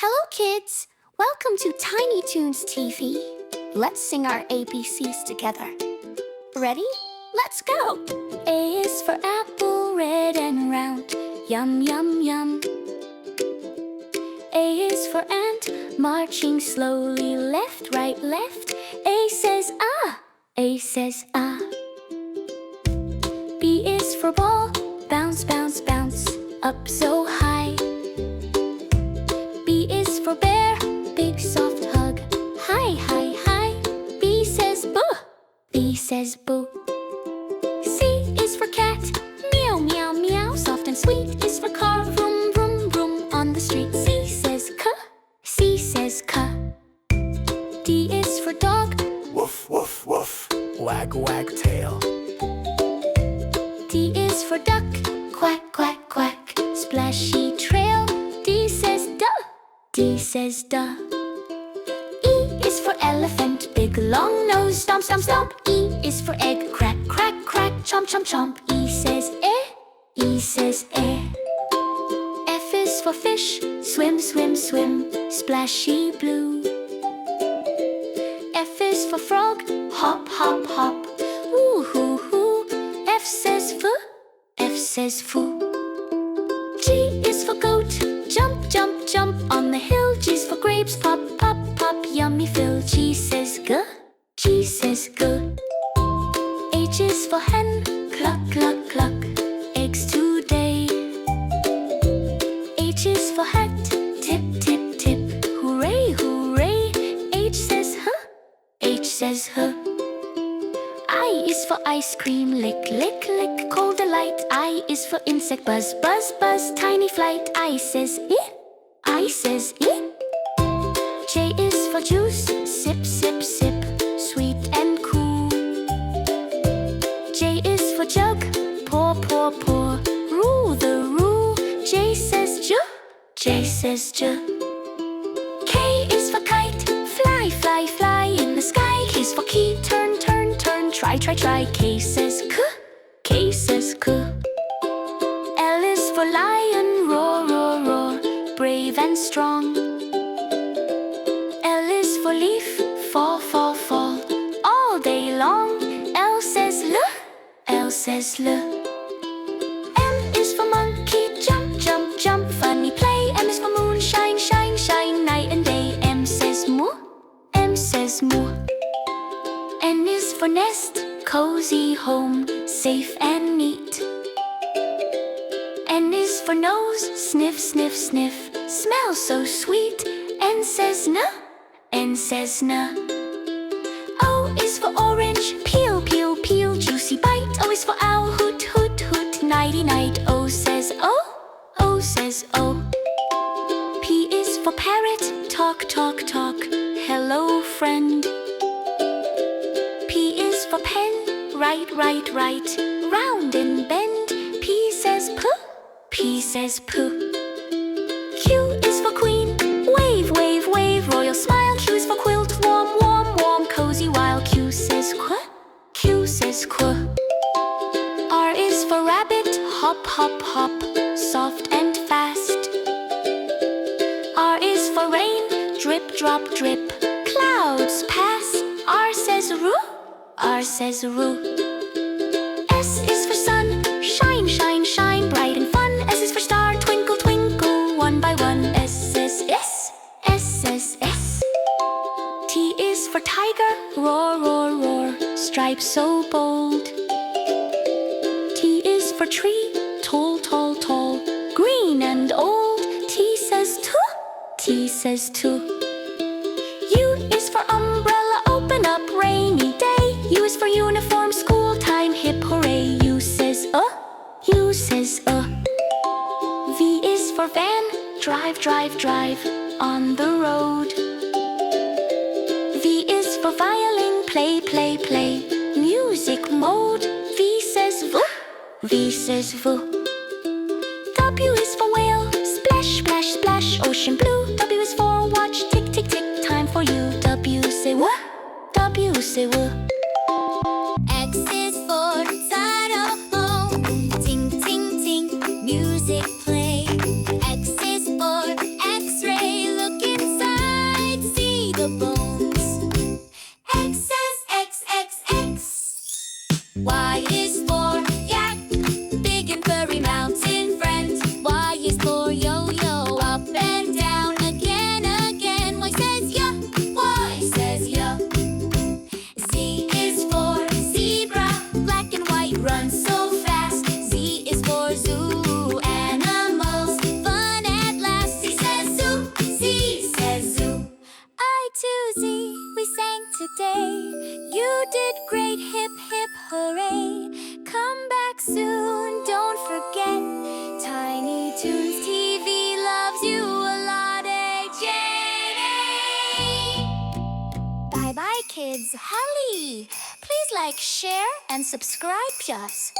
Hello kids! Welcome to Tiny Toons TV. Let's sing our ABCs together. Ready? Let's go! A is for apple, red and round. Yum, yum, yum. A is for ant, marching slowly, left, right, left. A says ah, A says ah. B is for ball, bounce, bounce, bounce, up so high. B is for bear, big soft hug, hi, hi, hi. B says boo, B says boo. C is for cat, meow, meow, meow, soft and sweet is for car, vroom, vroom, vroom on the street. C says k, C says k. D is for dog, woof, woof, woof, wag, wag tail. D is for duck, quack, quack, quack, splashy trail. D says duh, D says duh. E is for elephant, big long nose, stomp, stomp, stomp. E is for egg, crack, crack, crack, chomp, chomp, chomp. E says eh, E says eh. F is for fish, swim, swim, swim, splashy blue. F is for frog, hop, hop, hop, woo hoo hoo. F says foo, F says foo. G is for goat, jump, jump, jump on the hill. G's for grapes, pop, pop, pop, yummy fill. G says g, G says g. H is for hen, cluck, cluck, cluck, eggs today. H is for hat, tip, tip, tip, hooray, hooray. H says huh, H says huh. I is for ice cream, lick, lick, lick, cold delight. I is for insect, buzz, buzz, buzz, tiny flight. I says eh, I says eh. J is for juice, sip, sip, sip, sweet and cool. J is for jug, pour, pour, pour, rule the rule. J says j, J says j. K is for kite, fly, fly, fly in the sky. K is for key, turn, turn, turn, try, try, try. K says k, K says k. L is for lion, roar, roar, roar, brave and strong. L is for leaf, fall, fall, fall, all day long. L says l, L says l. M is for monkey, jump, jump, jump, funny play. M is for moon, shine, shine, shine, night and day. M says moo, M says moo. N is for nest, cozy home, safe and neat. N is for nose, sniff, sniff, sniff, smell so sweet. N says n, N says n. O is for orange, peel, peel, peel, juicy bite. O is for owl, hoot, hoot, hoot, nighty night. O says O, O says O. P is for parrot, talk, talk, talk, hello friend. P is for pen, write, write, write, round and bend. P says p, P says p. Q is for queen, wave, wave, wave, royal smile. Q is for quilt, warm, warm, warm, cozy while. Q says qu, Q says qu. R is for rabbit, hop, hop, hop, soft and fast. R is for rain, drip, drop, drip, clouds pass. R says roo, R says roo. S is for sun, shine, shine, shine, bright and fun. S is for star, twinkle, twinkle, one by one. S says S, S says S. T is for tiger, roar, roar, roar, stripes so bold. T is for tree, tall, tall, tall, green and old. T says tu, T says tu. U is for umbrella, open up, rainy day. U is for uniform, school time, hip hooray. U says U says V is for van, drive, drive, drive, on the road. V is for violin, play, play, play, music mode. V says v, V says v. W is for whale, splash, splash, splash, ocean blue. W is for watch, tick, tick, tick, time for you. W say w, W say w. X is for inside a home, ting, ting, ting, music play. X is for X-ray, look is Holly. Please like, share, and subscribe to us.